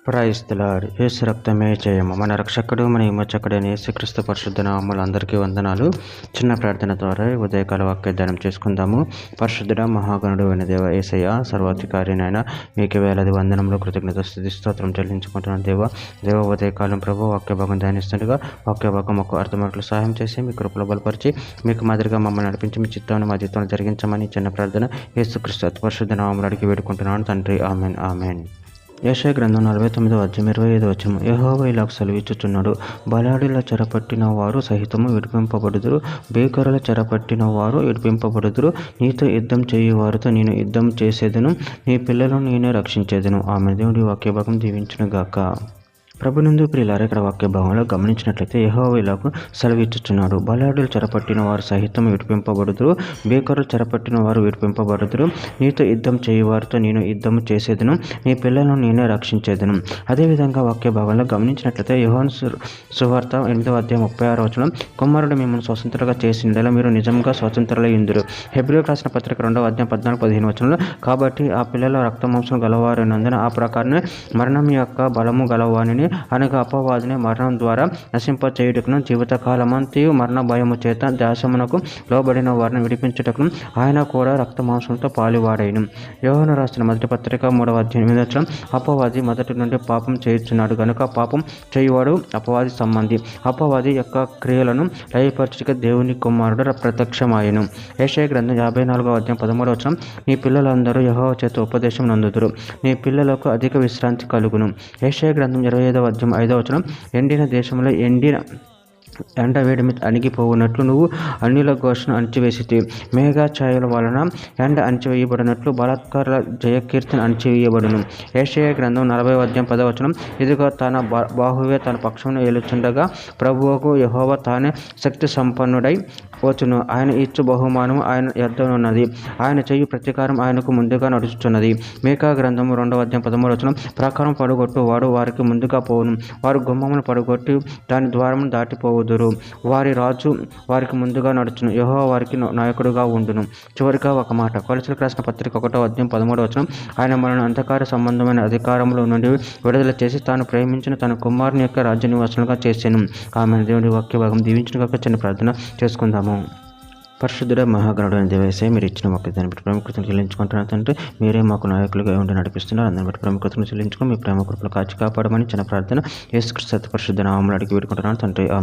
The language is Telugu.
Praise the lord. యేసు రక్తమే జయము. మన రక్షకుడు మన విమోచకుడైన యేసుక్రీస్తు పరిశుద్ధ నామములు అందరికీ వందనాలు. చిన్న ప్రార్థన ద్వారా ఉదయకాల వాక్యదానం చేసుకుందాము. పరిశుద్ధుడ మహాగణుడు అయిన దేవ యేసయ్య, సర్వాధికారినైనా మీకు వేలాది వందనంలో కృతజ్ఞత స్తుతి స్తోత్రం చెల్లించుకుంటున్నాను. దేవ ఉదయకాలం ప్రభు వాక్య భాగం ధ్యానిస్తుండగా వాక్య భాగం ఒక అర్థమాటలు సహాయం చేసి మీ కృపలో బలపరిచి మీకు మాదిరిగా మమ్మల్ని నడిపించి మీ చిత్తాన్ని మా జీవితంలో జరిగించమని చిన్న ప్రార్థన యేసుక్రీస్తు అతి పరిశుద్ధ నామములు అడిగి వేడుకుంటున్నాను తండ్రి. Amen amen. యెషయా గ్రంథం 49:25 యెహోవా ఇలాగ సెలవిచ్చుచున్నాడు, బలాఢ్యుల చెరపట్టిన వారు సహితము విడిపింపబడుదురు, భీకరుల చెరపట్టిన వారు విడిపింపబడుదురు. నీతో యుద్ధం చేయు వారితో నేను యుద్ధం చేసేదను, నీ పిల్లలను నేనే రక్షించేదను. ఆమె దేవుడి వాక్య భాగం దీవించునుగాక. ప్రభునందు ప్రియులారా, ఇక్కడ వాక్య భాగంలో గమనించినట్లయితే యెహోవా ఇలాగ సెలవిచ్చుచున్నాడు, బలాఢ్యులు చెరపట్టిన వారు సహితం విడిపింపబడుదురు, భీకరులు చెరపట్టిన వారు విడిపింపబడుదురు. నీతో యుద్ధం చేయు వారితో నేను యుద్ధం చేసేదను, నీ పిల్లలను నేనే రక్షించేదను. అదేవిధంగా వాక్య భాగంలో గమనించినట్లయితే యోహాను సువార్త 8:36 కుమారుడు మిమ్మల్ని స్వతంత్రంగా చేసిండేలా మీరు నిజంగా స్వతంత్రులయ్యుందురు. హెబ్రీయులకు రాసిన పత్రిక 2:14-15 కాబట్టి ఆ పిల్లల రక్తమాంసం గలవారైనందున ఆ ప్రకారమే మరణం యొక్క బలము గలవానిని అనగా అపవాదిని మరణం ద్వారా నశింపచేయుటకును జీవితకాలమంతయు మరణ భయము చేత దాసమునకు లోబడిన వారిని విడిపించుటకును ఆయన కూడా రక్తమాంసంతో పాలువాడైను. యోహాను రాసిన మొదటి పత్రిక 3:8 అపవాది మొదటి నుండి పాపం చేయుచున్నాడు గనుక పాపం చేయువాడు అపవాది సంబంధి, అపవాది యొక్క క్రియలను లయపరచుటకు దేవుని కుమారుడు ప్రత్యక్షమాయెను. యెషయా గ్రంథం 54:13 నీ పిల్లలందరూ యెహోవా చేత ఉపదేశం నందుదురు, నీ పిల్లలకు అధిక విశ్రాంతి కలుగును. యెషయా గ్రంథం 25:5 ఎండిన దేశంలో ఎండవేడిమి అణిగిపోవునట్లు నువ్వు అన్యుల ఘోషను అణిచివేసితివి, మేఘఛాయల వలన ఎండ అణిచివేయబడినట్లు బలాత్కారుల జయకీర్తిని అణిచివేయబడును. యెషయా గ్రంథం 40:10 ఇదిగో తన బాహువే తన పక్షమును ఏలుచుండగా ప్రభువుకు యెహోవా తానే శక్తి సంపన్నుడై వచ్చును. ఆయన ఇచ్చు బహుమానము ఆయన యొద్దనున్నది, ఆయన చెయ్యి ప్రతీకారం ఆయనకు ముందుగా నడుచుచున్నది. మీకా గ్రంథం 2:13 ప్రకారం పడగొట్టు వాడు వారికి ముందుగా పోవును, వారు గుమ్మమును పడగొట్టి దాని ద్వారమును దాటిపోవుదురు, వారి రాజు వారికి ముందుగా నడుచును, యెహోవా వారికి నాయకుడుగా ఉండును. చివరిగా ఒక మాట, కొలసీలకు రాసిన పత్రిక 1:13 ఆయన మనల్ని అంధకార సంబంధమైన అధికారంలో నుండి విడుదల చేసి తాను ప్రేమించిన తన కుమారుని యొక్క రాజ్య నివాసులుగా చేసాను. ఆమె దేవుడి వాక్య భాగం దీవించుగాక. చిన్న ప్రార్థన చేసుకుందాము. పరిశుద్ధుడ మహాగణుడు అయిన దేవయేసయ్య, మీరు ఇచ్చిన మాకు దాన్ని బట్టి ప్రాముఖ్యతను చెల్లించుకుంటున్నారు తండ్రి. మీరే మాకు నాయకులుగా ఉండి నడిపిస్తున్నారు. అందరిని బట్టి ప్రాముఖ్యతను చెల్లించుకుని మీ ప్రేమ కృపలు కాచి కాపాడమని చిన్న ప్రార్థన యేసుక్రీస్తు పరిశుద్ధ నామములో అడిగి వేడుకుంటున్నాను తండ్రి. ఆమెన్.